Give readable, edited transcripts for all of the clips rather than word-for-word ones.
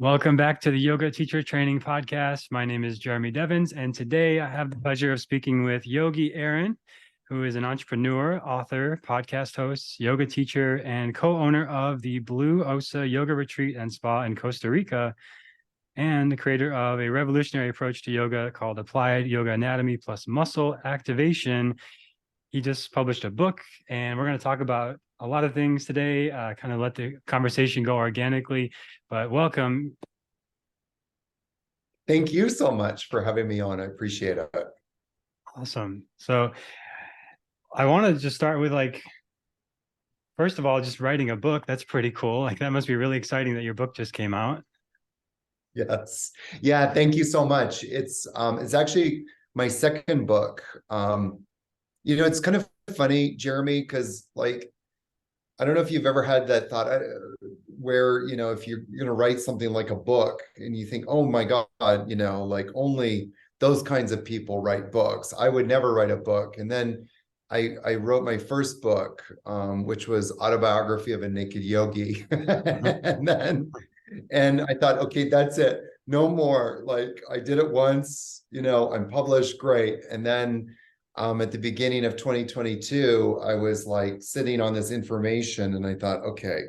Welcome back to the Yoga Teacher Training Podcast. My name is Jeremy Devens, and today I have the pleasure of speaking with Yogi Aaron, who is an entrepreneur, author, podcast host, yoga teacher, and co-owner of the Blue Osa Yoga Retreat and Spa in Costa Rica, and the creator of a revolutionary approach to yoga called Applied Yoga Anatomy plus Muscle Activation. He just published a book, and we're going to talk about a lot of things today, kind of let the conversation go organically, but welcome. Thank you so much for having me on. I appreciate it. Awesome. So I want to just start with first of all, just writing a book. That's pretty cool. That must be really exciting that your book just came out. Yes. Yeah, thank you so much. It's actually my second book. It's kind of funny, Jeremy, because I don't know if you've ever had that thought where, if you're going to write something like a book and you think, oh my God, only those kinds of people write books. I would never write a book. And then I wrote my first book, which was Autobiography of a Naked Yogi. And I thought, okay, that's it. No more. I did it once, I'm published, great. And then at the beginning of 2022, I was sitting on this information and I thought, okay,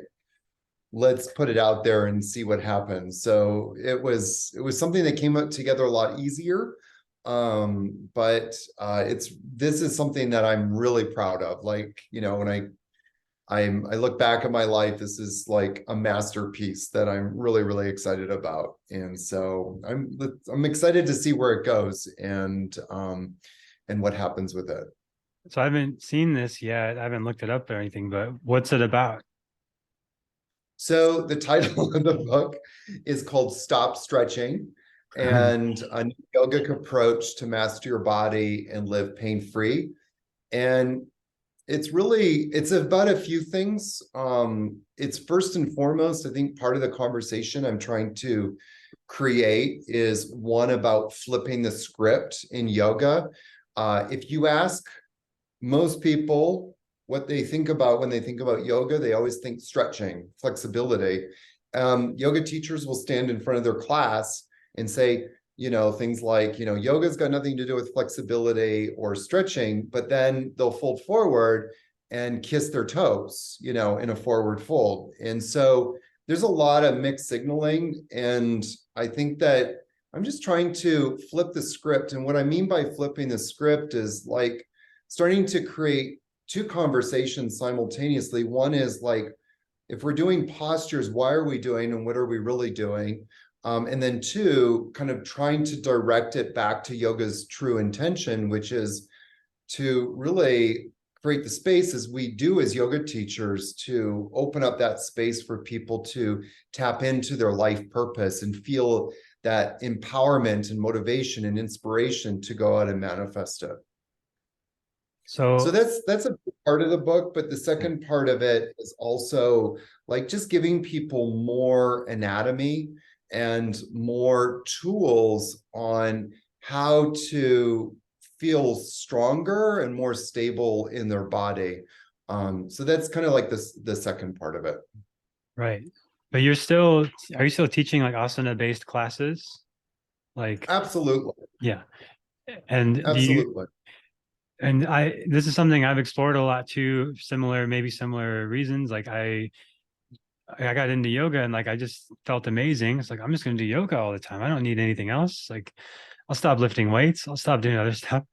let's put it out there and see what happens. So it was something that came together a lot easier. But this is something that I'm really proud of. When I look back at my life, this is like a masterpiece that I'm really, really excited about. And so I'm excited to see where it goes and what happens with it. So I haven't seen this yet. I haven't looked it up or anything, but what's it about? So the title of the book is called Stop Stretching, and a yogic approach to master your body and live pain-free. And it's about a few things. It's first and foremost, I think part of the conversation I'm trying to create is one about flipping the script in yoga. If you ask most people what they think about when they think about yoga, they always think stretching, flexibility. Yoga teachers will stand in front of their class and say, things like, yoga's got nothing to do with flexibility or stretching, but then they'll fold forward and kiss their toes, in a forward fold. And so there's a lot of mixed signaling. And I think that I'm just trying to flip the script. And what I mean by flipping the script is starting to create two conversations simultaneously. One is if we're doing postures, why are we doing and what are we really doing? And then two, kind of trying to direct it back to yoga's true intention, which is to really create the space as we do as yoga teachers to open up that space for people to tap into their life purpose and feel that empowerment and motivation and inspiration to go out and manifest it. So that's a big part of the book, but the second part of it is also just giving people more anatomy and more tools on how to feel stronger and more stable in their body. So that's kind of the second part of it. Right. But are you still teaching asana-based classes? Absolutely. Yeah. And absolutely. This is something I've explored a lot too, maybe similar reasons. I got into yoga and I just felt amazing. It's I'm just going to do yoga all the time. I don't need anything else. I'll stop lifting weights. I'll stop doing other stuff.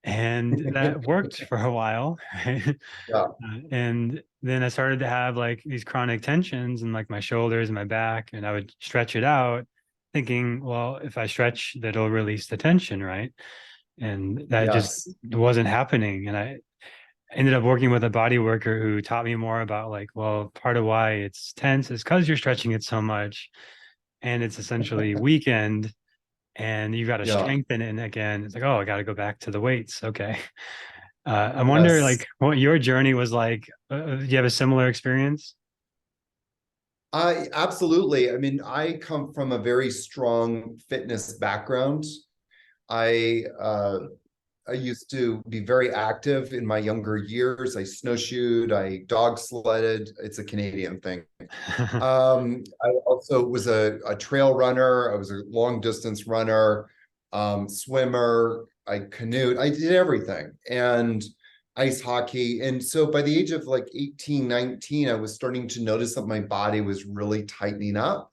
And that worked for a while. Right? Yeah. And then I started to have these chronic tensions in my shoulders and my back, and I would stretch it out thinking, well, if I stretch, that'll release the tension, right? And that just wasn't happening. And I ended up working with a body worker who taught me more about well, part of why it's tense is because you're stretching it so much and it's essentially weakened and you got to strengthen it. And again, it's oh, I got to go back to the weights. Okay. I wonder what your journey was like. Do you have a similar experience? Absolutely. I mean, I come from a very strong fitness background. I used to be very active in my younger years. I snowshoed, I dog sledded. It's a Canadian thing. I also was a trail runner. I was a long distance runner, swimmer. I canoed. I did everything and ice hockey. And so by the age of like 18, 19, I was starting to notice that my body was really tightening up.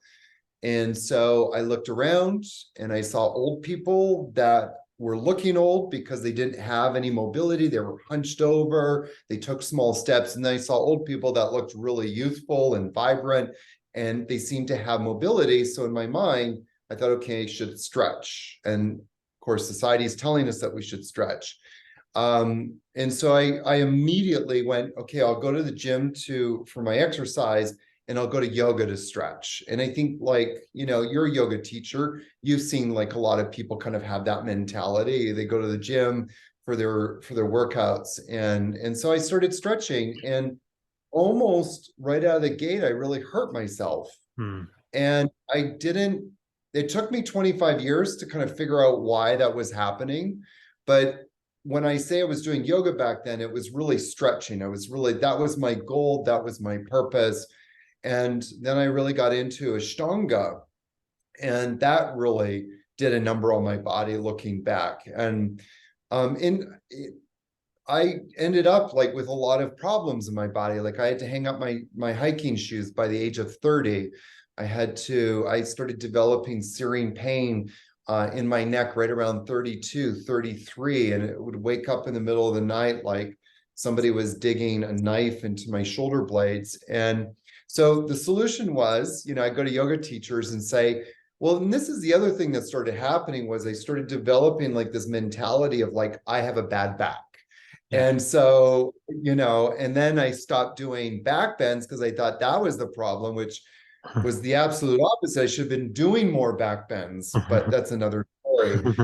And so I looked around and I saw old people that were looking old because they didn't have any mobility. They were hunched over, they took small steps. And then I saw old people that looked really youthful and vibrant, and they seemed to have mobility. So in my mind, I thought, okay, I should stretch. And of course, society is telling us that we should stretch. And so I immediately went, okay, I'll go to the gym for my exercise, and I'll go to yoga to stretch. And I think, like, you're a yoga teacher. You've seen like a lot of people kind of have that mentality. They go to the gym for their workouts. And so I started stretching, and almost right out of the gate, I really hurt myself. Hmm. And it took me 25 years to kind of figure out why that was happening. But when I say I was doing yoga back then, it was really stretching. That was my goal. That was my purpose. And then I really got into Ashtanga, and that really did a number on my body looking back. And I ended up like with a lot of problems in my body. Like I had to hang up my hiking shoes by the age of 30. I started developing searing pain in my neck right around 32, 33. And it would wake up in the middle of the night like somebody was digging a knife into my shoulder blades. And so the solution was, I go to yoga teachers and say, well, and this is the other thing that started happening was I started developing like this mentality of like, I have a bad back. Yeah. And so, and then I stopped doing back bends because I thought that was the problem, which was the absolute opposite. I should have been doing more back bends, but that's another story.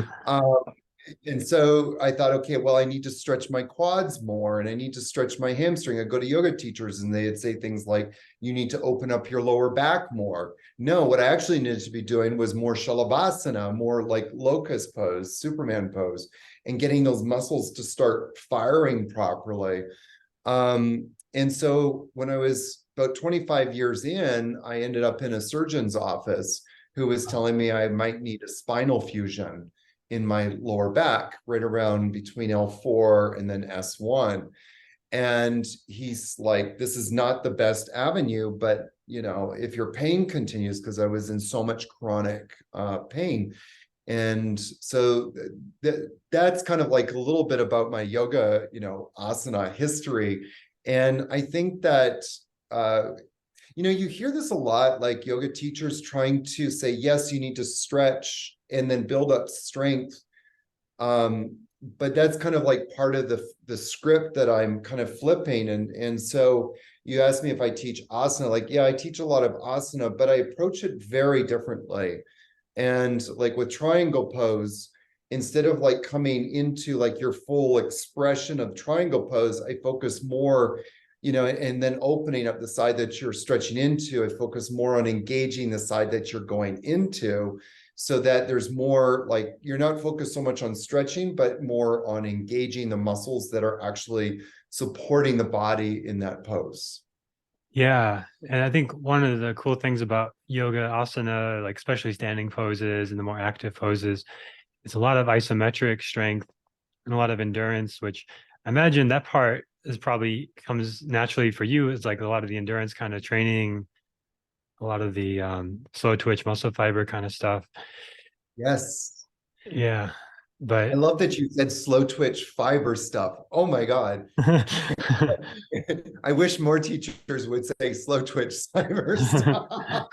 And so I thought, okay, well, I need to stretch my quads more and I need to stretch my hamstring. I go to yoga teachers and they'd say things like, you need to open up your lower back more. No, what I actually needed to be doing was more Shalabhasana, more like locust pose, Superman pose, and getting those muscles to start firing properly. And so when I was about 25 years in, I ended up in a surgeon's office who was telling me I might need a spinal fusion in my lower back, right around between L4 and then S1. And he's like, this is not the best avenue, but if your pain continues, because I was in so much chronic pain. And so that's kind of like a little bit about my yoga, asana history. And I think that, you hear this a lot, like yoga teachers trying to say, yes, you need to stretch and then build up strength. But that's kind of like part of the script that I'm kind of flipping. And so you asked me if I teach asana, like, yeah, I teach a lot of asana, but I approach it very differently. And like with triangle pose, instead of like coming into like your full expression of triangle pose, I focus more, and then opening up the side that you're stretching into. I focus more on engaging the side that you're going into, so that there's more like you're not focused so much on stretching, but more on engaging the muscles that are actually supporting the body in that pose. Yeah. And I think one of the cool things about yoga asana, like especially standing poses and the more active poses, it's a lot of isometric strength and a lot of endurance, which I imagine that part is probably comes naturally for you. It's like a lot of the endurance kind of training, a lot of the slow twitch muscle fiber kind of stuff. Yes. Yeah. I But love that you said slow twitch fiber stuff. Oh my God. I wish more teachers would say slow twitch fiber stuff.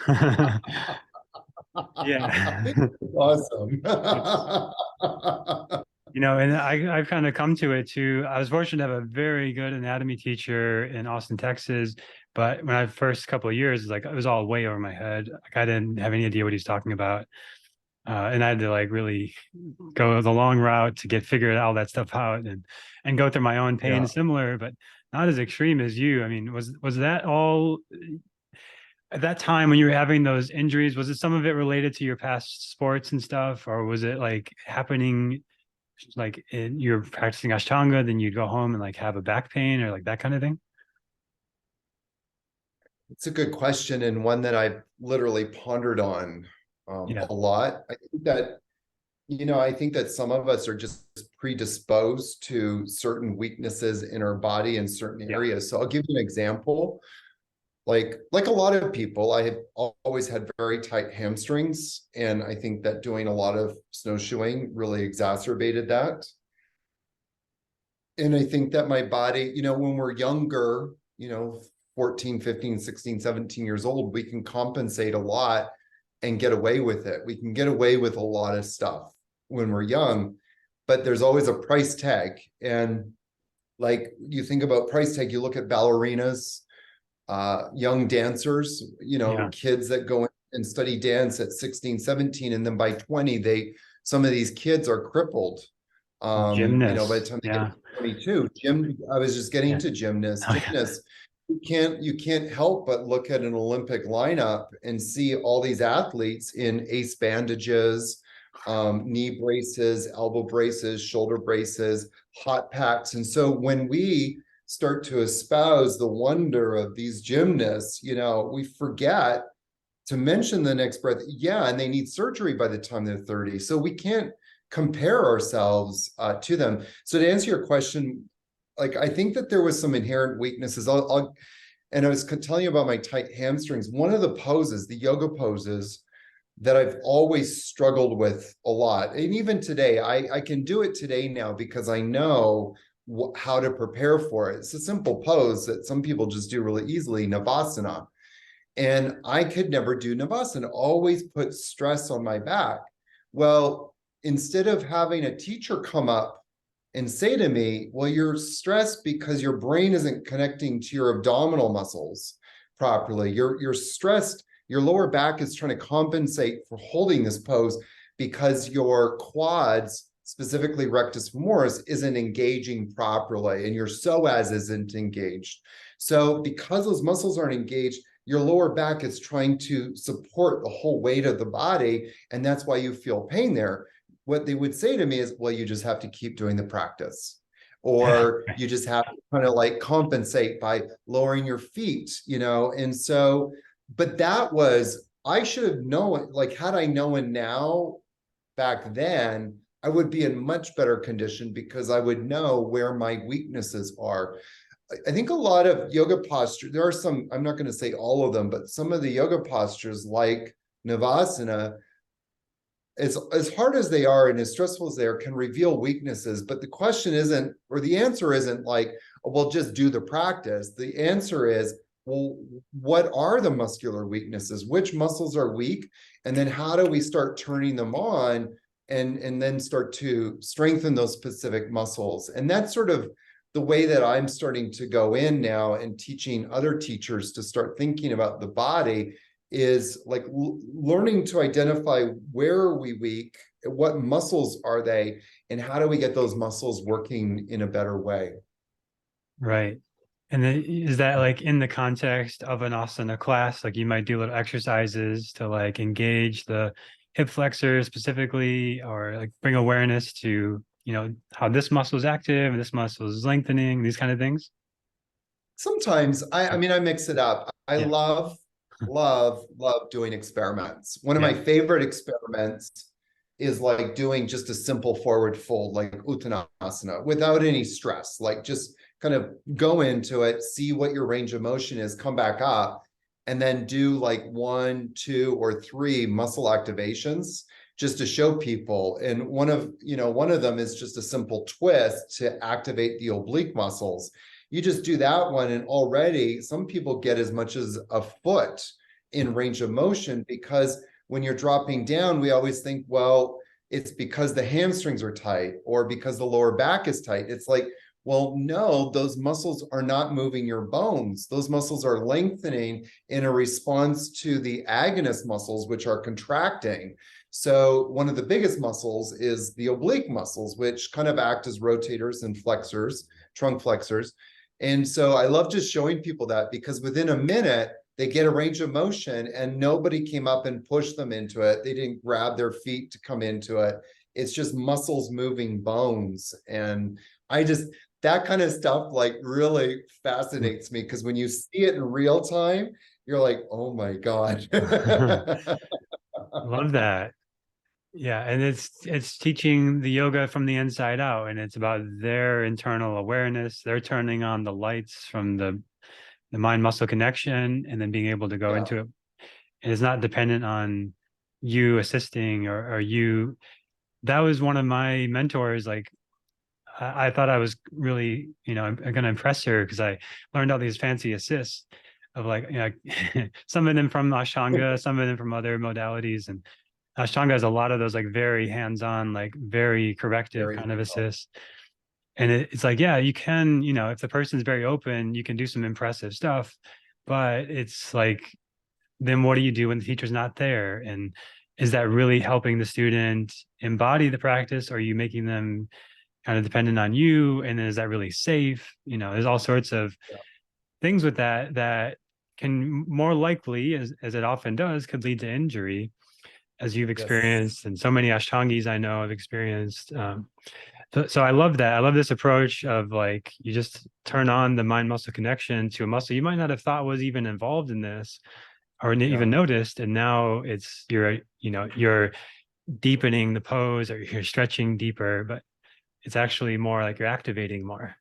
yeah. Awesome. And I've kind of come to it too. I was fortunate to have a very good anatomy teacher in Austin, Texas. But when I first couple of years, like it was all way over my head. Like I didn't have any idea what he's talking about. And I had to like really go the long route to figure all that stuff out and go through my own pain, Yeah. similar, but not as extreme as you. I mean, was that all at that time when you were having those injuries? Was it some of it related to your past sports and stuff, or was it like happening like you're practicing Ashtanga, then you'd go home and like have a back pain or like that kind of thing? It's a good question, and one that I've literally pondered on Yeah. a lot. I think that some of us are just predisposed to certain weaknesses in our body in certain Yeah. areas. So I'll give you an example. Like a lot of people, I have always had very tight hamstrings, and I think that doing a lot of snowshoeing really exacerbated that. And I think that my body, when we're younger, 14, 15, 16, 17 years old, we can compensate a lot and get away with it. We can get away with a lot of stuff when we're young, but there's always a price tag. And like you think about price tag, you look at ballerinas, young dancers, Yeah. kids that go and study dance at 16, 17, and then by 20, some of these kids are crippled. By the Gymnasts. time they get Yeah. to 22, I was just getting Yeah. to Oh yeah. gymnasts. You can't help but look at an Olympic lineup and see all these athletes in ace bandages, knee braces, elbow braces, shoulder braces, hot packs. And so when we start to espouse the wonder of these gymnasts, we forget to mention the next breath. Yeah, and they need surgery by the time they're 30. So we can't compare ourselves to them. So to answer your question, like I think that there was some inherent weaknesses. And I was telling you about my tight hamstrings. One of the poses, the yoga poses that I've always struggled with a lot, and even today, I can do it today now because I know how to prepare for it. It's a simple pose that some people just do really easily, Navasana. And I could never do Navasana, always put stress on my back. Well, instead of having a teacher come up and say to me, well, you're stressed because your brain isn't connecting to your abdominal muscles properly. You're stressed. Your lower back is trying to compensate for holding this pose because your quads, specifically rectus femoris, isn't engaging properly, and your psoas isn't engaged. So because those muscles aren't engaged, your lower back is trying to support the whole weight of the body, and that's why you feel pain there. What they would say to me is, well, you just have to keep doing the practice, Yeah. or Right. you just have to kind of like compensate by lowering your feet, and so, but I should have known, like, had I known now back then, I would be in much better condition because I would know where my weaknesses are. I think a lot of yoga posture, there are some, I'm not going to say all of them, but some of the yoga postures like Navasana, as hard as they are and as stressful as they are, can reveal weaknesses. But the question isn't, or the answer isn't like, oh, well, just do the practice. The answer is, well, what are the muscular weaknesses? Which muscles are weak? And then how do we start turning them on and then start to strengthen those specific muscles? And that's sort of the way that I'm starting to go in now and teaching other teachers to start thinking about the body is like learning to identify where are we weak, what muscles are they, and how do we get those muscles working in a better way. Right. And then is that like in the context of an asana class? Like you might do little exercises to like engage the hip flexors specifically, or like bring awareness to, how this muscle is active and this muscle is lengthening, these kind of things. Sometimes I mean I mix it up. I Yeah. love doing experiments. One of Yeah. my favorite experiments is like doing just a simple forward fold like Uttanasana without any stress. Like just kind of go into it, see what your range of motion is, come back up, and then do like 1, 2, or 3 muscle activations just to show people. And one of them is just a simple twist to activate the oblique muscles. You just do that one, and already some people get as much as a foot in range of motion, because when you're dropping down, we always think, well, it's because the hamstrings are tight or because the lower back is tight. It's like, well, no, those muscles are not moving your bones. Those muscles are lengthening in a response to the agonist muscles, which are contracting. So one of the biggest muscles is the oblique muscles, which kind of act as rotators and flexors, trunk flexors. And so I love just showing people that, because within a minute, they get a range of motion and nobody came up and pushed them into it. They didn't grab their feet to come into it. It's just muscles moving bones. And I just, that kind of stuff like really fascinates me, because when you see it in real time, you're like, oh my God. Love that. Yeah, and it's teaching the yoga from the inside out, and it's about their internal awareness. They're turning on the lights from the mind muscle connection, and then being able to go Yeah, into it. And it's not dependent on you assisting or you. That was one of my mentors. Like I thought I was really, I'm going to impress her because I learned all these fancy assists of like, some of them from Ashtanga, some of them from other modalities. And Ashtanga has a lot of those like very hands-on, like very corrective very kind of real. assists. And it's like, yeah, you can, if the person's very open, you can do some impressive stuff. But it's like, then what do you do when the teacher's not there? And is that really helping the student embody the practice? Or are you making them kind of dependent on you? And then is that really safe? There's all sorts of Yeah. things with that can more likely, as it often does, could lead to injury, as you've Yes. experienced, and so many Ashtangis I know have experienced. So I love that. I love this approach of like you just turn on the mind muscle connection to a muscle you might not have thought was even involved in this or even Yeah. noticed, and now it's you're deepening the pose or you're stretching deeper, but it's actually more like you're activating more.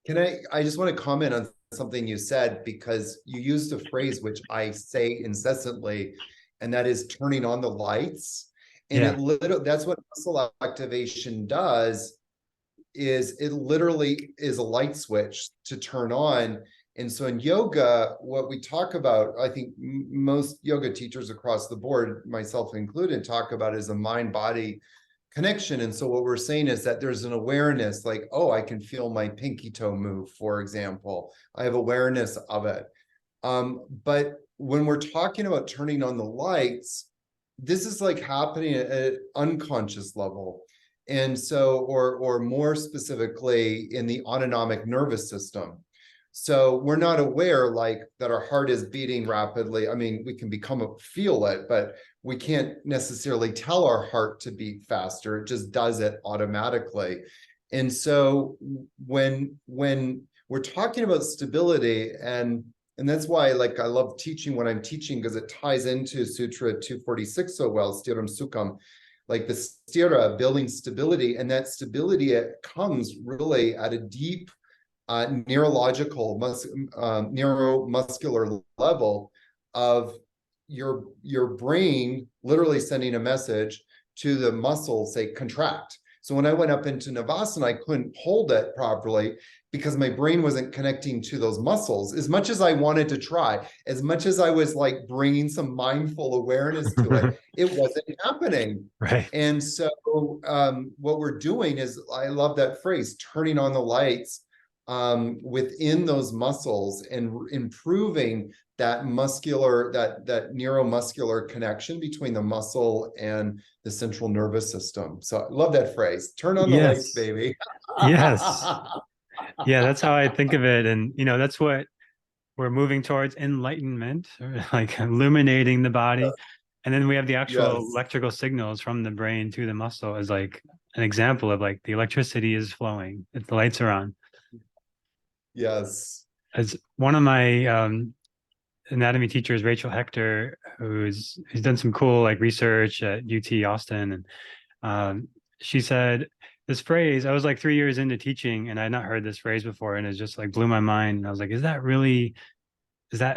I just want to comment on something you said, because you used a phrase which I say incessantly, and that is turning on the lights. And Yeah, it literally, that's what muscle activation does, is it literally is a light switch to turn on. And so in yoga, what we talk about, I think most yoga teachers across the board, myself included, talk about is a mind-body connection. And so what we're saying is that there's an awareness, like, oh, I can feel my pinky toe move, for example. I have awareness of it. But when we're talking about turning on the lights, this is like happening at an unconscious level. And so, or more specifically in the autonomic nervous system. So we're not aware like that our heart is beating rapidly. I mean, we can feel it, but we can't necessarily tell our heart to beat faster. It just does it automatically. And so when we're talking about stability, and that's why like I love teaching when I'm teaching, because it ties into Sutra 246 so well, Stiram Sukham, like the stira, building stability. And that stability, it comes really at a deep neuromuscular level of your brain literally sending a message to the muscles, say contract. So when I went up into Navasana, I couldn't hold it properly because my brain wasn't connecting to those muscles as much as I wanted to try, as much as I was like bringing some mindful awareness to it, it wasn't happening. right. And so what we're doing is, I love that phrase, turning on the lights within those muscles and improving that neuromuscular connection between the muscle and the central nervous system. So I love that phrase, turn on the lights, Yes. baby. Yes. Yeah, that's how I think of it. And that's what we're moving towards, enlightenment, or like illuminating the body. And then we have the actual Yes, electrical signals from the brain to the muscle as like an example of like the electricity is flowing, the lights are on. As one of my anatomy teachers, Rachel Hector, who's done some cool like research at UT Austin, and she said this phrase. I was like 3 years into teaching, and I had not heard this phrase before, and it just like blew my mind. And I was like, is that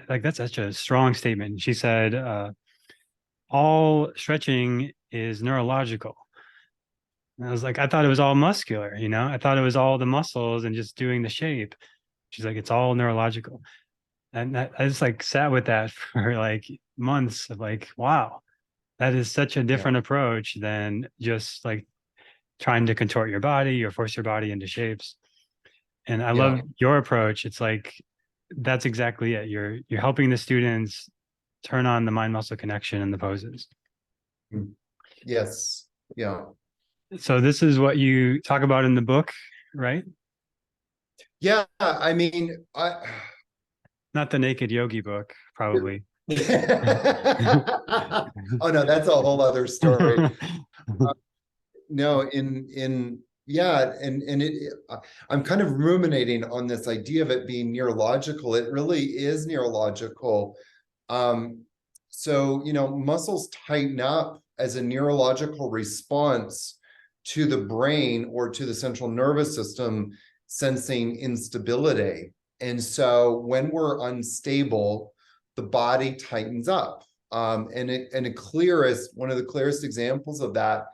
like that's such a strong statement? And she said, all stretching is neurological. And I was like, I thought it was all muscular, I thought it was all the muscles and just doing the shape. She's like, it's all neurological. And I just like sat with that for like months of like, wow, that is such a yeah, different approach than just like trying to contort your body or force your body into shapes. And I love yeah. your approach. It's like that's exactly it. You're helping the students turn on the mind muscle connection in the poses. Mm. Yes, yeah. So this is what you talk about in the book, right? Yeah, I mean, Not the Naked Yogi book, probably. oh no, that's a whole other story. no, yeah, and I'm kind of ruminating on this idea of it being neurological. It really is neurological. Um, so, muscles tighten up as a neurological response to the brain or to the central nervous system sensing instability. And so when we're unstable, the body tightens up. And one of the clearest examples of that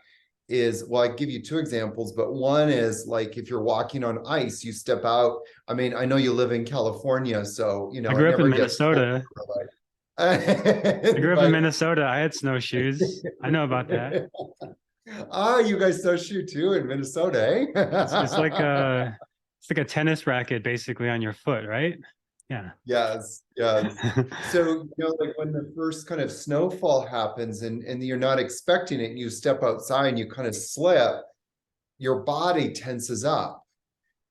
is, well, I give you two examples, but one is like if you're walking on ice, you step out. I mean, I know you live in California, so I it grew up in never gets cold. Minnesota. I grew up in But Minnesota. I had snowshoes. I know about that. you guys snowshoe too in Minnesota, It's like eh? a tennis racket basically on your foot, right? Yeah. Yes, yes. So, like when the first kind of snowfall happens and you're not expecting it, and you step outside and you kind of slip, your body tenses up.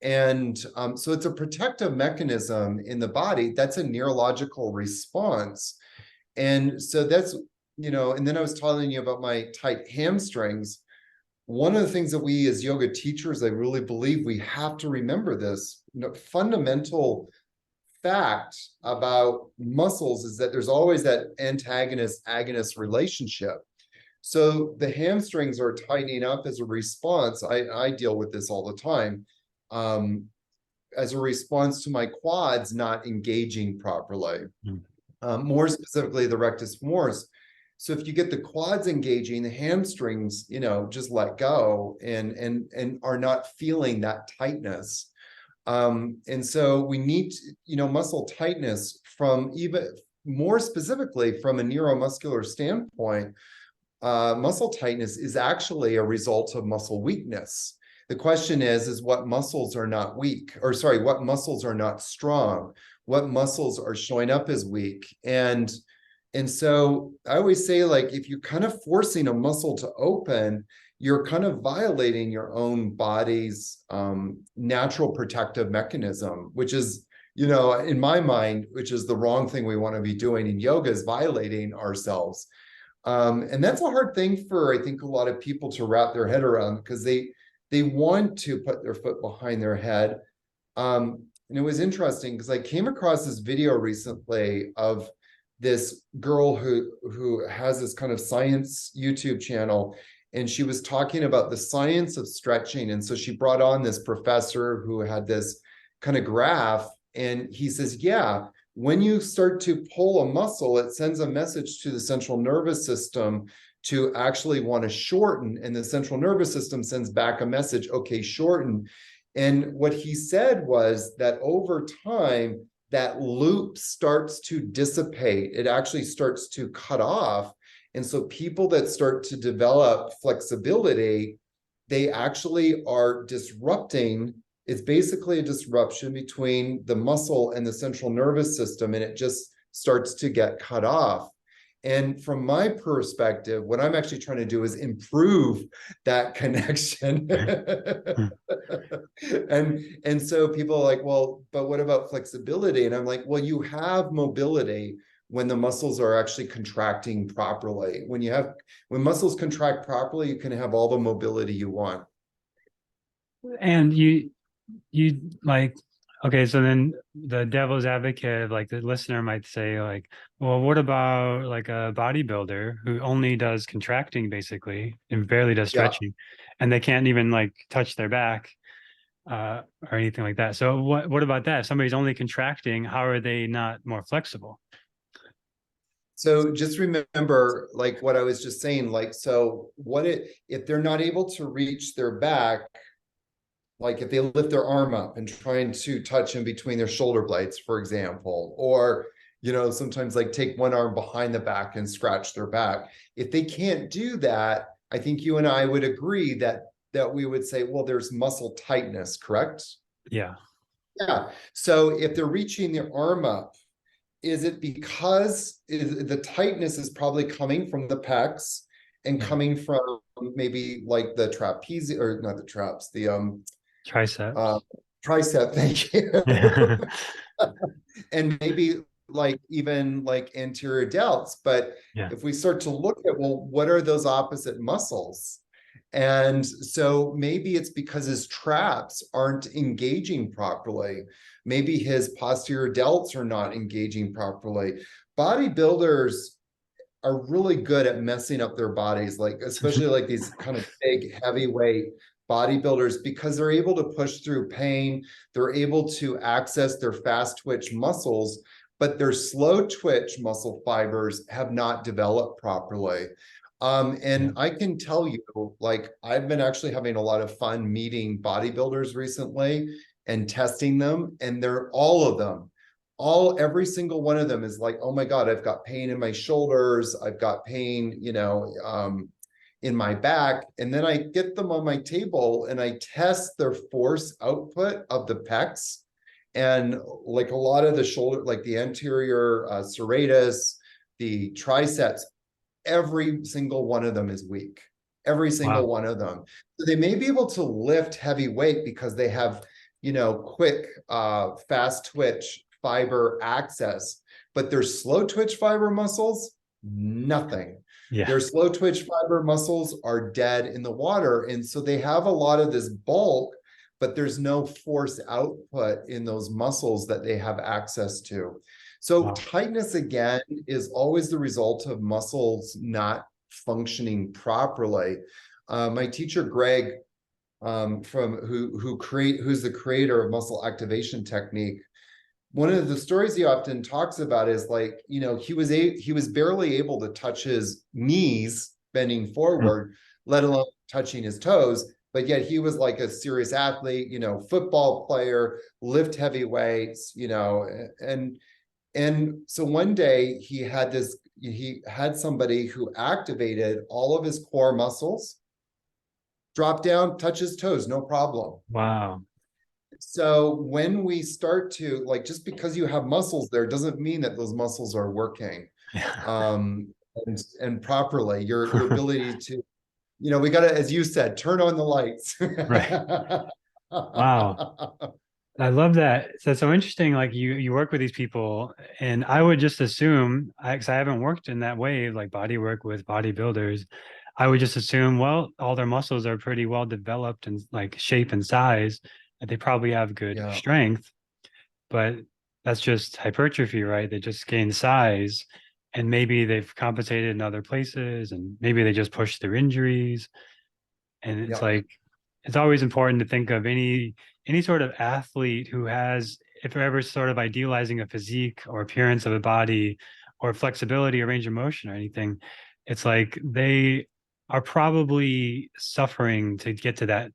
And so it's a protective mechanism in the body. That's a neurological response. And so and then I was telling you about my tight hamstrings. One of the things that we as yoga teachers, I really believe we have to remember this, fundamental fact about muscles is that there's always that antagonist-agonist relationship. So the hamstrings are tightening up as a response. I deal with this all the time. As a response to my quads not engaging properly. More specifically, the rectus femoris. So if you get the quads engaging, the hamstrings, just let go and are not feeling that tightness. And so we need, muscle tightness from even more specifically from a neuromuscular standpoint. Muscle tightness is actually a result of muscle weakness. The question is what muscles are not weak, or sorry, what muscles are not strong? What muscles are showing up as weak? And so I always say, like, if you're kind of forcing a muscle to open, you're kind of violating your own body's natural protective mechanism, which is, in my mind, which is the wrong thing we want to be doing in yoga, is violating ourselves. And that's a hard thing for, I think, a lot of people to wrap their head around, because they want to put their foot behind their head. And it was interesting because I came across this video recently of this girl who has this kind of science YouTube channel, and she was talking about the science of stretching. And so she brought on this professor who had this kind of graph, and he says, yeah, when you start to pull a muscle, it sends a message to the central nervous system to actually want to shorten, and the central nervous system sends back a message, okay, shorten. And what he said was that over time, that loop starts to dissipate. It actually starts to cut off. And so people that start to develop flexibility, they actually are disrupting. It's basically a disruption between the muscle and the central nervous system, and it just starts to get cut off. And from my perspective, what I'm actually trying to do is improve that connection. And so people are like, well, but what about flexibility? And I'm like, well, you have mobility when the muscles are actually contracting properly. When muscles contract properly, you can have all the mobility you want. And you like, okay, so then the devil's advocate, like the listener might say, like, well, what about like a bodybuilder who only does contracting basically and barely does Yeah. stretching, and they can't even like touch their back or anything like that. So what about that? If somebody's only contracting, how are they not more flexible? So just remember, like what I was just saying, like, so if they're not able to reach their back, like if they lift their arm up and trying to touch in between their shoulder blades, for example, or, sometimes like take one arm behind the back and scratch their back. If they can't do that, I think you and I would agree that we would say, well, there's muscle tightness, correct? Yeah. Yeah. So if they're reaching their arm up, is it because the tightness is probably coming from the pecs and coming from maybe like the trapezius, or not the traps, the Triceps. tricep, thank you. And maybe like even like anterior delts. But Yeah. if we start to look at, well, what are those opposite muscles? And so maybe it's because his traps aren't engaging properly. Maybe his posterior delts are not engaging properly. Bodybuilders are really good at messing up their bodies, like especially like these kind of big heavyweight bodybuilders, because they're able to push through pain. They're able to access their fast twitch muscles, but their slow twitch muscle fibers have not developed properly. And I can tell you, like, I've been actually having a lot of fun meeting bodybuilders recently and testing them, and they're all of them, every single one of them is like, oh my God, I've got pain in my shoulders, I've got pain, in my back. And then I get them on my table and I test their force output of the pecs. And like a lot of the shoulder, like the anterior serratus, the triceps, every single one of them is weak. Every single Wow. one of them. So they may be able to lift heavy weight because they have, quick, fast twitch fiber access, but their slow twitch fiber muscles, nothing. Yeah. Their slow twitch fiber muscles are dead in the water. And so they have a lot of this bulk, but there's no force output in those muscles that they have access to. So Wow. tightness, again, is always the result of muscles not functioning properly. My teacher, Greg, who's the creator of muscle activation technique, one of the stories he often talks about is like, he was barely able to touch his knees bending forward, let alone touching his toes. But yet he was like a serious athlete, football player, lift heavy weights, and so one day he had somebody who activated all of his core muscles, drop down, touch his toes, no problem. Wow. So when we start to, like, just because you have muscles there doesn't mean that those muscles are working Yeah. um, and properly. Your ability to, we got to, as you said, turn on the lights. Right. Wow. I love that. So it's so interesting. Like you work with these people, and I would just assume, because I haven't worked in that way, like body work with bodybuilders, I would just assume, well, all their muscles are pretty well developed and like shape and size, that they probably have good Yeah, strength, but that's just hypertrophy, right? They just gain size, and maybe they've compensated in other places, and maybe they just push through injuries. And it's yeah, like it's always important to think of any sort of athlete who has, if they're ever sort of idealizing a physique or appearance of a body or flexibility or range of motion or anything, it's like they are probably suffering to get to that.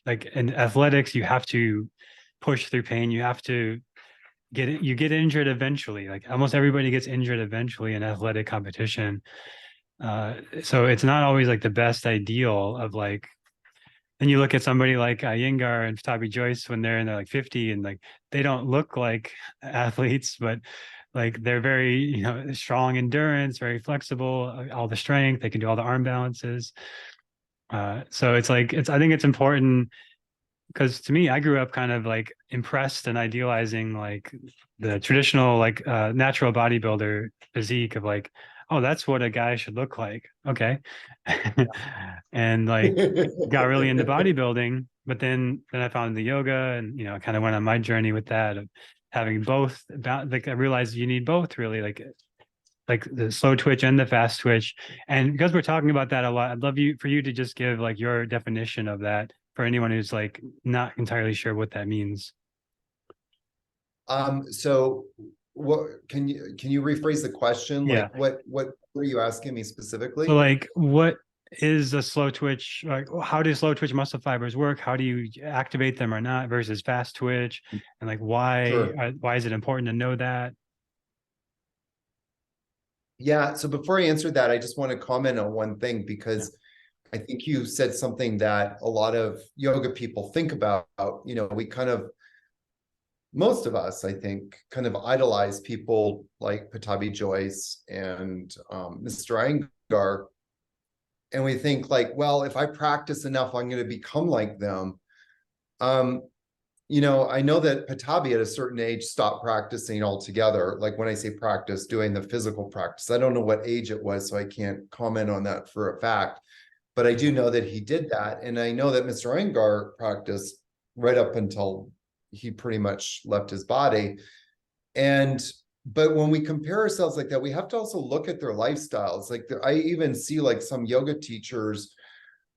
Like in athletics, you have to push through pain. You have to you get injured eventually. Like almost everybody gets injured eventually in athletic competition. So it's not always like the best ideal of like, then you look at somebody like Iyengar and Tabi Joyce when they're in their like 50, and like they don't look like athletes, but like they're very, strong endurance, very flexible, all the strength, they can do all the arm balances. So it's like I think it's important because to me, I grew up kind of like impressed and idealizing like the traditional like natural bodybuilder physique of like, oh, that's what a guy should look like. Okay. And like got really into bodybuilding, but then I found the yoga and I kind of went on my journey with that of having both about like I realized you need both really like the slow twitch and the fast twitch. And because we're talking about that a lot, I'd love for you to just give like your definition of that for anyone who's like not entirely sure what that means. So what can you rephrase the question? Yeah. Like what were you asking me So specifically? like what is a slow twitch? Like how do slow twitch muscle fibers work? How do you activate them or not versus fast twitch? And like Sure. why is it important to know that? Yeah, so before I answer that, I just want to comment on one thing Yeah. because I think you said something that a lot of yoga people think about. We kind of, most of us, I think, kind of idolize people like Patabi Joyce and Mr. Iyengar. And we think like, well, if I practice enough, I'm going to become like them. Um, I know that Patabi at a certain age stopped practicing altogether. Like when I say practice, doing the physical practice. I don't know what age it was, so I can't comment on that for a fact. but I do know that he did that. And I know that Mr. Iyengar practiced right up until he pretty much left his body. And but when we compare ourselves like that, we have to also look at their lifestyles. Like I even see like some yoga teachers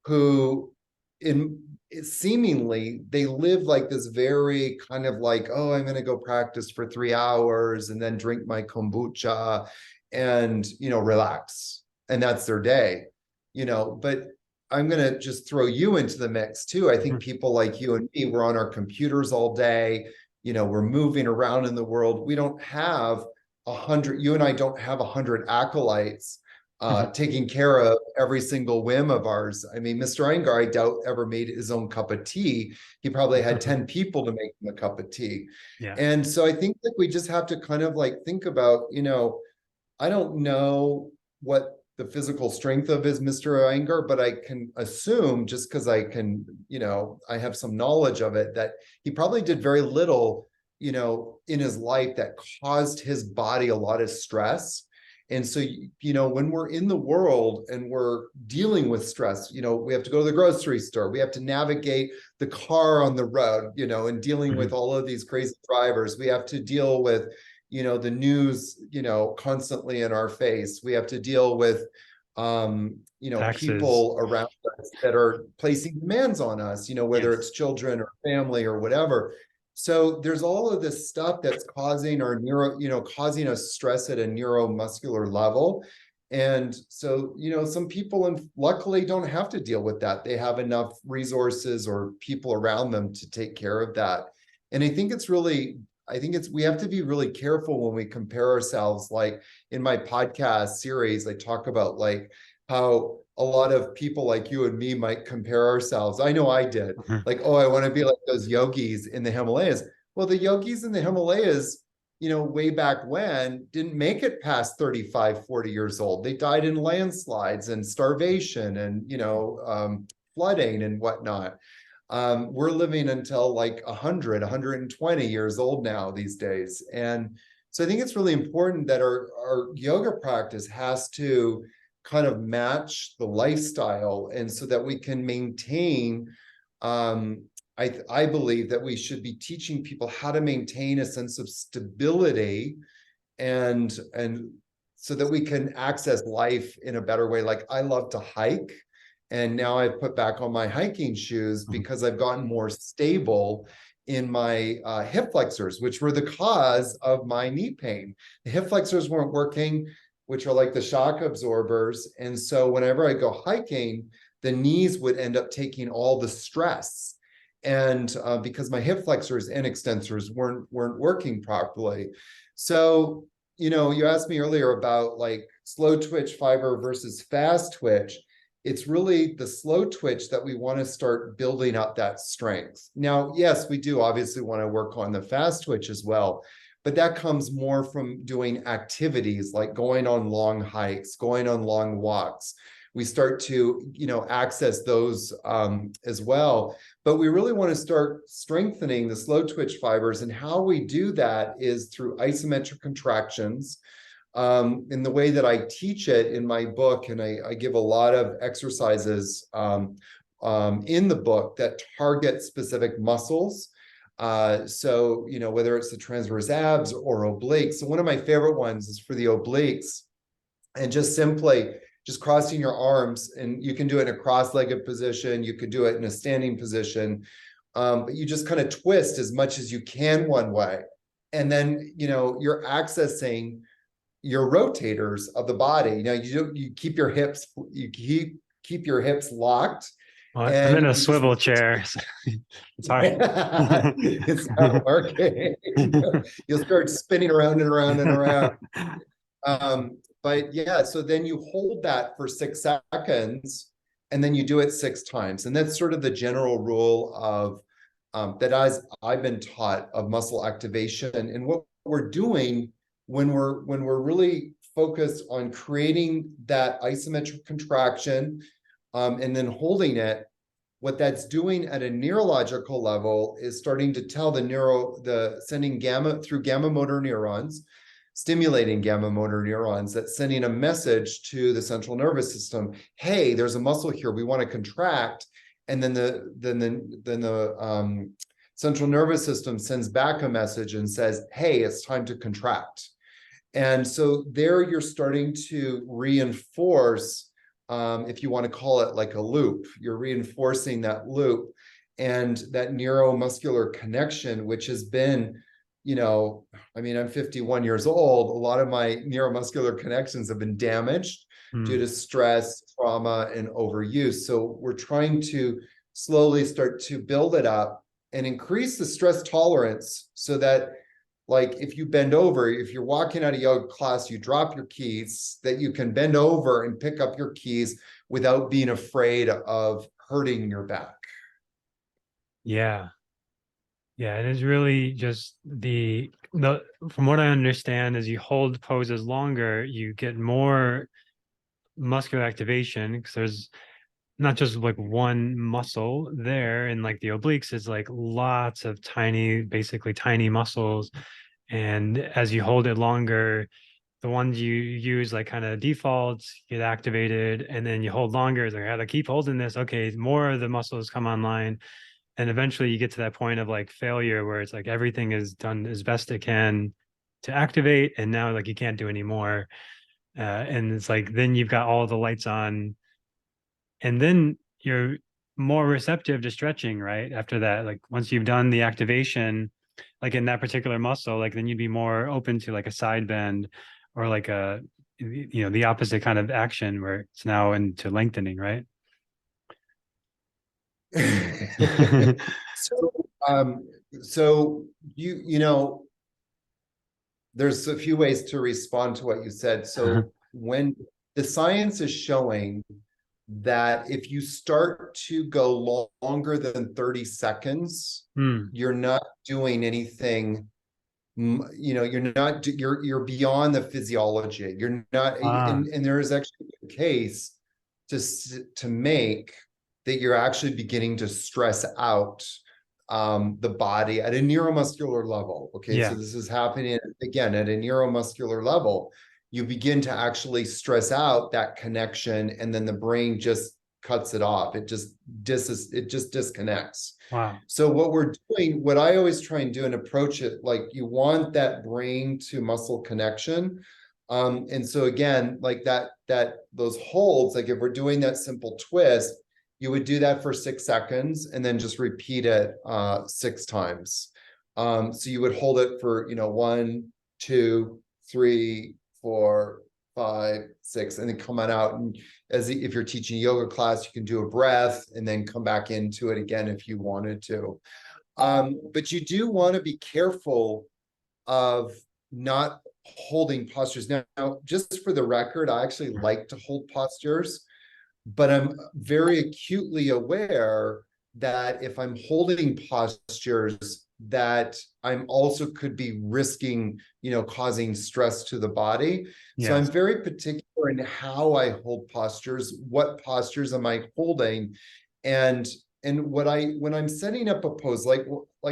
who in seemingly they live like this very kind of like, oh, I'm going to go practice for 3 hours and then drink my kombucha and, relax. And that's their day, but I'm going to just throw you into the mix too. I think people like you and me, we're on our computers all day. We're moving around in the world. We don't have 100, you and I don't have 100 acolytes taking care of every single whim of ours. I mean, Mr. Iyengar, I doubt ever made his own cup of tea. He probably had 10 people to make him a cup of tea. Yeah. And so I think that we just have to kind of like think about, I don't know what the physical strength of is Mr. Iyengar, but I can assume just because I can, I have some knowledge of it, that he probably did very little, in his life that caused his body a lot of stress. And so, when we're in the world and we're dealing with stress, we have to go to the grocery store, we have to navigate the car on the road, and dealing with all of these crazy drivers. We have to deal with, the news, constantly in our face. We have to deal with, Taxes. people around us that are placing demands on us, whether Yes. it's children or family or whatever. So there's all of this stuff that's causing our causing us stress at a neuromuscular level. And so, some people luckily don't have to deal with that. They have enough resources or people around them to take care of that. And I think we have to be really careful when we compare ourselves. Like in my podcast series, I talk about like how a lot of people like you and me might compare ourselves. I know I did. Like, oh, I want to be like those yogis in the Himalayas. Well, the yogis in the Himalayas, way back when didn't make it past 35, 40 years old. They died in landslides and starvation and, flooding and whatnot. We're living until like 100, 120 years old now these days. And so I think it's really important that our yoga practice has to kind of match the lifestyle, and so that we can maintain, I believe that we should be teaching people how to maintain a sense of stability and so that we can access life in a better way. Like I love to hike, and now I've put back on my hiking shoes because I've gotten more stable in my hip flexors, which were the cause of my knee pain. The hip flexors weren't working, which are like the shock absorbers. And so whenever I go hiking, the knees would end up taking all the stress. And because my hip flexors and extensors weren't working properly. So, you asked me earlier about like slow twitch fiber versus fast twitch. It's really the slow twitch that we want to start building up that strength. Now, yes, we do obviously want to work on the fast twitch as well, but that comes more from doing activities like going on long hikes, going on long walks. We start to, access those as well. But we really want to start strengthening the slow twitch fibers. And how we do that is through isometric contractions. In the way that I teach it in my book, and I give a lot of exercises in the book that target specific muscles. So, whether it's the transverse abs or obliques. So one of my favorite ones is for the obliques, and just simply crossing your arms, and you can do it in a cross-legged position. You could do it in a standing position, but you just kind of twist as much as you can one way. And then, you're accessing your rotators of the body. You keep your hips, keep your hips locked. Well, I'm in a swivel chair. It's hard. It's not working. You'll start spinning around and around and around. But yeah, so then you hold that for 6 seconds, and then you do it 6 times. And that's sort of the general rule of that as I've been taught of muscle activation. And what we're doing when we're really focused on creating that isometric contraction and then holding it, what that's doing at a neurological level is starting to tell sending gamma through gamma motor neurons, stimulating gamma motor neurons that's sending a message to the central nervous system. Hey, there's a muscle here. We want to contract. And then the central nervous system sends back a message and says, hey, it's time to contract. And so there you're starting to reinforce, if you want to call it like a loop, you're reinforcing that loop and that neuromuscular connection, which has been, I mean, I'm 51 years old. A lot of my neuromuscular connections have been damaged due to stress, trauma, and overuse. So we're trying to slowly start to build it up and increase the stress tolerance so that, like, if you bend over, if you're walking out of yoga class, you drop your keys, that you can bend over and pick up your keys without being afraid of hurting your back. Yeah. Yeah, it is really just the from what I understand, as you hold poses longer, you get more muscular activation because there's not just like one muscle there, and like the obliques is like lots of tiny, basically tiny muscles. And as you hold it longer, the ones you use like kind of defaults get activated, and then you hold longer. It's like, I gotta keep holding this. Okay, more of the muscles come online. And eventually you get to that point of like failure where it's like everything is done as best it can to activate. And now like you can't do any more. And it's like, then you've got all the lights on, and then you're more receptive to stretching, right? After that, like once you've done the activation, like in that particular muscle, like then you'd be more open to like a side bend or like the opposite kind of action where it's now into lengthening, right? So, so there's a few ways to respond to what you said. So when the science is showing that if you start to go longer than 30 seconds, you're not doing anything, you're beyond the physiology. You're not, and there is actually a case to make that you're actually beginning to stress out the body at a neuromuscular level. Okay, Yeah. so this is happening again at a neuromuscular level. You begin to actually stress out that connection, and then the brain just cuts it off. It just disconnects. Wow. So what we're doing, what I always try and do and approach it, like you want that brain to muscle connection. And so again, like those holds, like if we're doing that simple twist, you would do that for 6 seconds and then just repeat it 6 times. So you would hold it for 1, 2, 3, 4, 5, 6, and then come on out. And if you're teaching a yoga class, you can do a breath and then come back into it again if you wanted to. But you do want to be careful of not holding postures. Now, just for the record, I actually like to hold postures, but I'm very acutely aware that if I'm holding postures, that I'm also could be risking, causing stress to the body. Yes. So I'm very particular in how I hold postures, what postures am I holding, and when I'm setting up a pose, like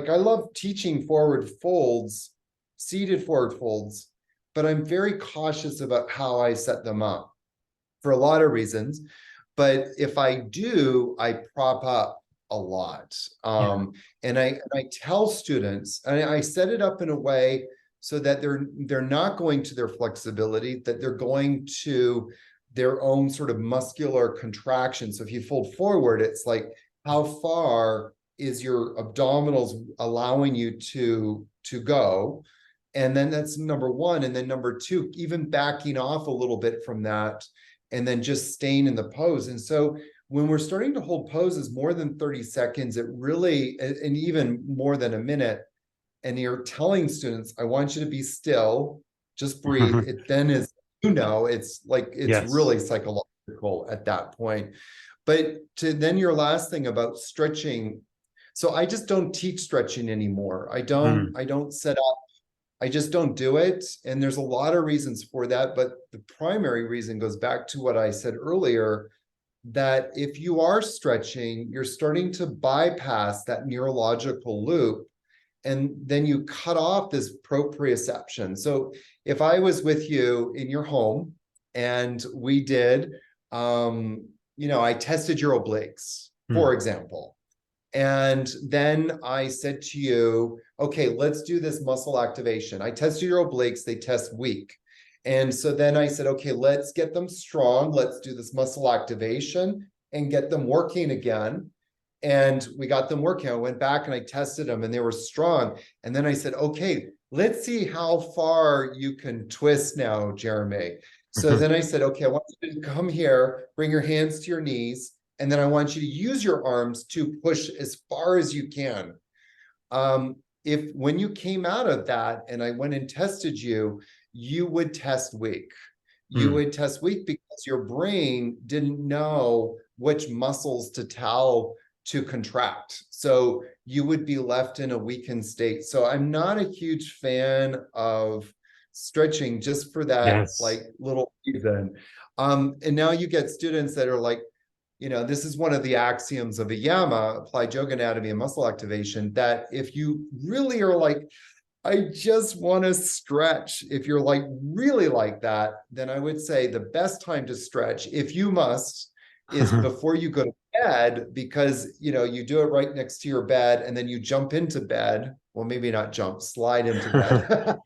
I love teaching forward folds, seated forward folds, but I'm very cautious about how I set them up for a lot of reasons. But if I do, I prop up a lot. And I tell students, and I set it up in a way so that they're not going to their flexibility, that they're going to their own sort of muscular contraction. So if you fold forward, it's like, how far is your abdominals allowing you to go? And then that's number one. And then number two, even backing off a little bit from that, and then just staying in the pose. And so when we're starting to hold poses more than 30 seconds, it really, and even more than a minute, and you're telling students, I want you to be still, just breathe. It then is, it's like, it's really psychological at that point. But to then your last thing about stretching. So I just don't teach stretching anymore. I don't set up, I just don't do it. And there's a lot of reasons for that. But the primary reason goes back to what I said earlier, that if you are stretching, you're starting to bypass that neurological loop. and then you cut off this proprioception. So if I was with you in your home and we did, I tested your obliques, Hmm. for example, and then I said to you, okay, let's do this muscle activation. I tested your obliques, they test weak. And so then I said, okay, let's get them strong. Let's do this muscle activation and get them working again. And we got them working. I went back and I tested them and they were strong. And then I said, okay, let's see how far you can twist now, Jeremy. So then I said, okay, I want you to come here, bring your hands to your knees, and then I want you to use your arms to push as far as you can. If when you came out of that and I went and tested you, you would test weak. You Hmm. would test weak because your brain didn't know which muscles to tell to contract. So you would be left in a weakened state. So I'm not a huge fan of stretching just for that Yes. like little reason. And now you get students that are like, this is one of the axioms of AYAMA, applied yoga anatomy and muscle activation, that if you really are like, I just want to stretch, if you're like really like that, then I would say the best time to stretch, if you must, is before you go to bed, because you do it right next to your bed and then you jump into bed. Well, maybe not jump, slide into bed.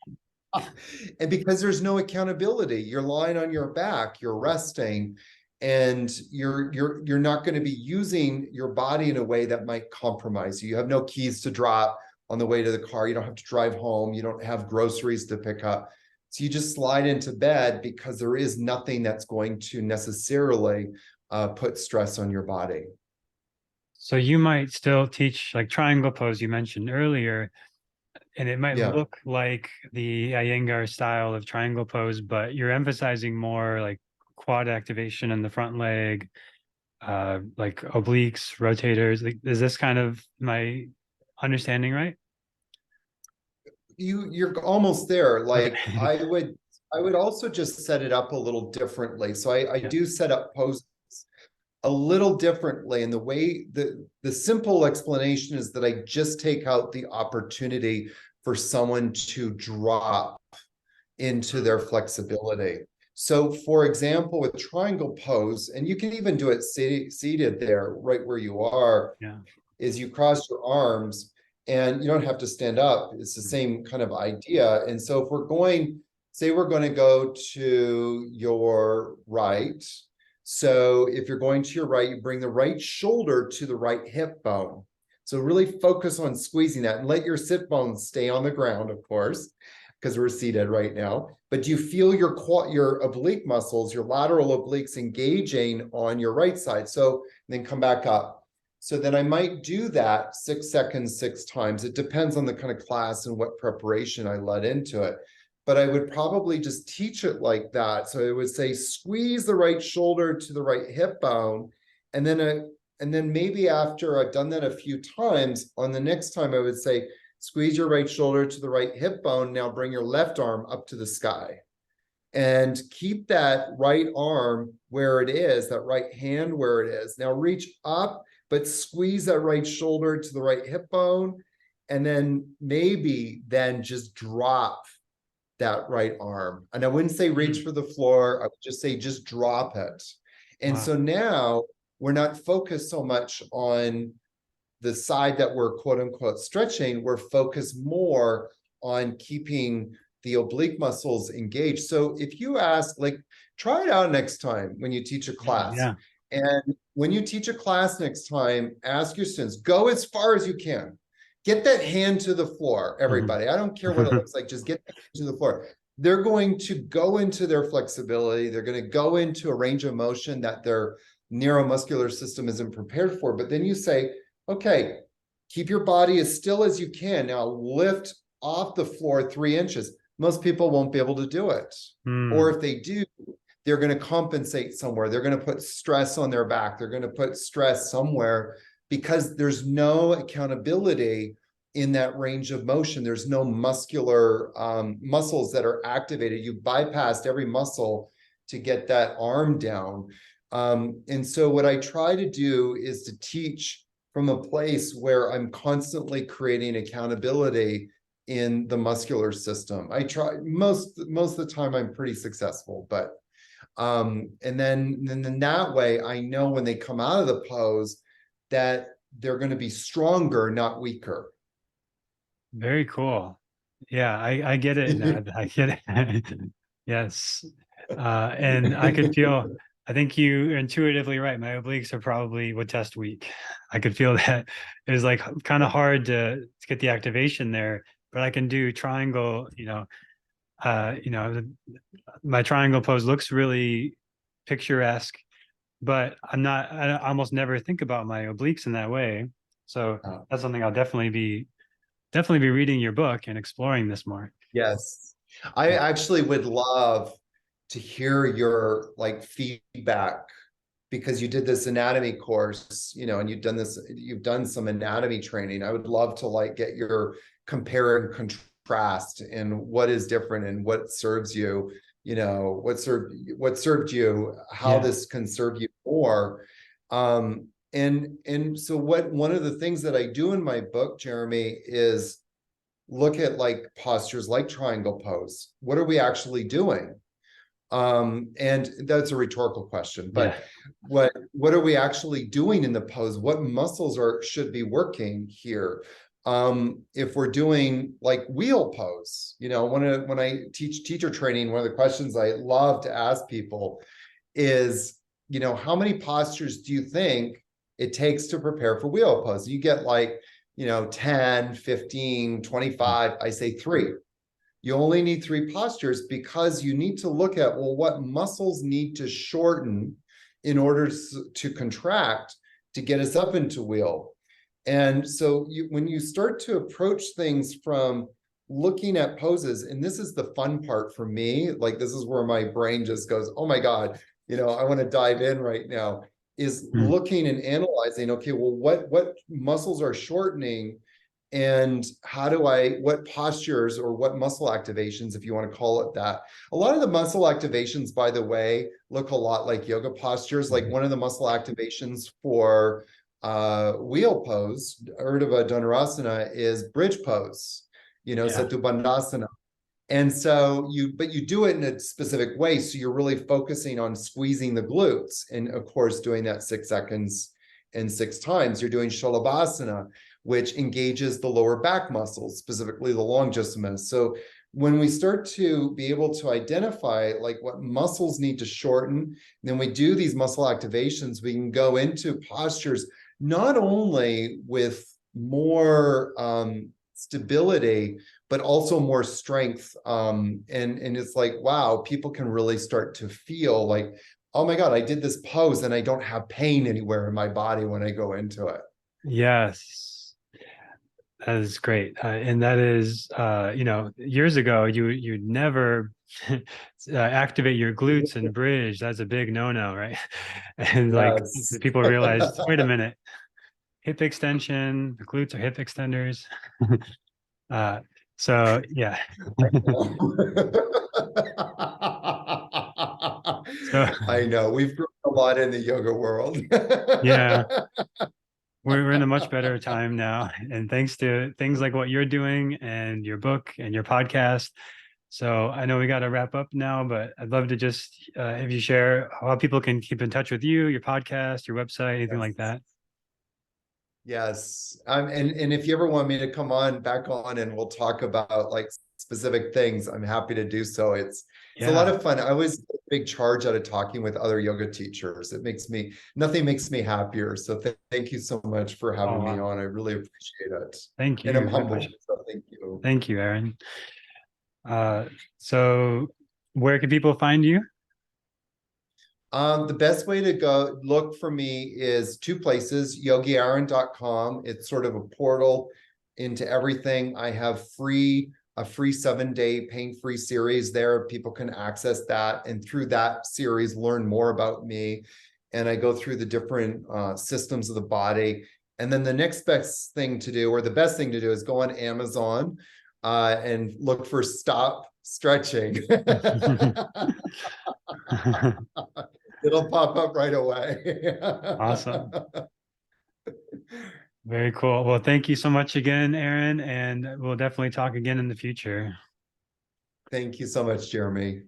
And because there's no accountability, you're lying on your back, you're resting, and you're not going to be using your body in a way that might compromise you. You have no keys to drop on the way to the car. You don't have to drive home. You don't have groceries to pick up. So you just slide into bed because there is nothing that's going to necessarily put stress on your body. So you might still teach like triangle pose you mentioned earlier, and it might Yeah. look like the Iyengar style of triangle pose, but you're emphasizing more like quad activation in the front leg, like obliques, rotators. Like, is this kind of my understanding right? You're almost there. Like Okay. I would also just set it up a little differently. So I Yeah. do set up poses a little differently. And the way the simple explanation is that I just take out the opportunity for someone to drop into their flexibility. So for example, with triangle pose, and you can even do it seated there, right where you are, Yeah. is you cross your arms and you don't have to stand up. It's the same kind of idea. And so if say we're going to go to your right. So if you're going to your right, you bring the right shoulder to the right hip bone. So really focus on squeezing that and let your sit bones stay on the ground, of course, because we're seated right now. But do you feel your oblique muscles, your lateral obliques engaging on your right side? So then come back up. So then I might do that 6 seconds, 6 times. It depends on the kind of class and what preparation I let into it. But I would probably just teach it like that. So I would say, squeeze the right shoulder to the right hip bone. And then maybe after I've done that a few times, on the next time I would say, squeeze your right shoulder to the right hip bone. Now bring your left arm up to the sky. And keep that right arm where it is, that right hand where it is. Now reach up, but squeeze that right shoulder to the right hip bone. And then maybe then just drop that right arm. And I wouldn't say reach Mm. for the floor. I would just say just drop it. And Wow. so now we're not focused so much on the side that we're quote unquote stretching. We're focused more on keeping the oblique muscles engaged. So if you ask, like, try it out next time when you teach a class. Yeah. And when you teach a class next time, ask your students, go as far as you can. Get that hand to the floor, Mhm. everybody. I don't care what it looks like, just get that hand to the floor. They're going to go into their flexibility. They're going to go into a range of motion that their neuromuscular system isn't prepared for. But then you say, okay, keep your body as still as you can. Now lift off the floor 3 inches. Most people won't be able to do it. Or Mm. if they do, they're going to compensate somewhere. They're going to put stress on their back. They're going to put stress somewhere because there's no accountability in that range of motion. There's no muscular muscles that are activated. You bypassed every muscle to get that arm down. And so what I try to do is to teach from a place where I'm constantly creating accountability in the muscular system. I try most of the time I'm pretty successful, but and then in that way, I know when they come out of the pose that they're going to be stronger, not weaker. Very cool. Yeah, I get it now. I get it. Yes. And I could feel, I think you're intuitively right. My obliques are probably would test weak. I could feel that it was like kind of hard to get the activation there, but I can do triangle, my triangle pose looks really picturesque, but I almost never think about my obliques in that way. So that's something I'll definitely be reading your book and exploring this more. Yes. I actually would love to hear your like feedback because you did this anatomy course, and you've done some anatomy training. I would love to like get your compare and contrast and what is different and what serves you, what served you, how Yeah. this can serve you more. And so one of the things that I do in my book, Jeremy, is look at like postures like triangle pose. What are we actually doing? And that's a rhetorical question, Yeah. but what are we actually doing in the pose? What muscles should be working here? If we're doing like wheel pose, when I teach teacher training, one of the questions I love to ask people is, how many postures do you think it takes to prepare for wheel pose? You get like, 10, 15, 25, I say 3. You only need 3 postures because you need to look at, well, what muscles need to shorten in order to contract to get us up into wheel. And so when you start to approach things from looking at poses, and this is the fun part for me, like this is where my brain just goes, oh my God, I want to dive in right now, is Mm. looking and analyzing, okay, well, what muscles are shortening and what postures or what muscle activations, if you want to call it that. A lot of the muscle activations, by the way, look a lot like yoga postures. Like one of the muscle activations for wheel pose, Urdhva Dhanurasana, is bridge pose, Yeah. Setu Bandhasana. And so you do it in a specific way. So you're really focusing on squeezing the glutes. And of course, doing that 6 seconds and 6 times. You're doing Shalabhasana, which engages the lower back muscles, specifically the longissimus. So when we start to be able to identify like what muscles need to shorten, then we do these muscle activations, we can go into postures not only with more stability, but also more strength. And it's like, wow, people can really start to feel like, oh my God, I did this pose and I don't have pain anywhere in my body when I go into it. Yes. That is great. And that is, years ago, you'd never activate your glutes and bridge. That's a big no-no, right? And like Yes. people realized, wait a minute, hip extension, the glutes are hip extenders. Uh, so yeah. So I know we've grown a lot in the yoga world. yeah, we're in a much better time now. And thanks to things like what you're doing and your book and your podcast. So I know we got to wrap up now, but I'd love to just have you share how people can keep in touch with you, your podcast, your website, anything like that. Yes. And if you ever want me to come back on and we'll talk about like specific things, I'm happy to do so. It's a lot Yeah. of fun. I always get a big charge out of talking with other yoga teachers. Nothing makes me happier. So thank you so much for having me Oh, on. I really appreciate it. thank And you. I'm My pleasure. humbled. So thank you. Thank you, Aaron. So where can people find you? The best way to go look for me is 2 places, yogiaaron.com. It's sort of a portal into everything. I have a free 7-day pain-free series there. People can access that. And through that series, learn more about me. And I go through the different systems of the body. And then the next best thing to do, or the best thing to do, is go on Amazon and look for Stop Stretching. It'll pop up right away. Awesome. Very cool. Well, thank you so much again, Aaron, and we'll definitely talk again in the future. Thank you so much, Jeremy.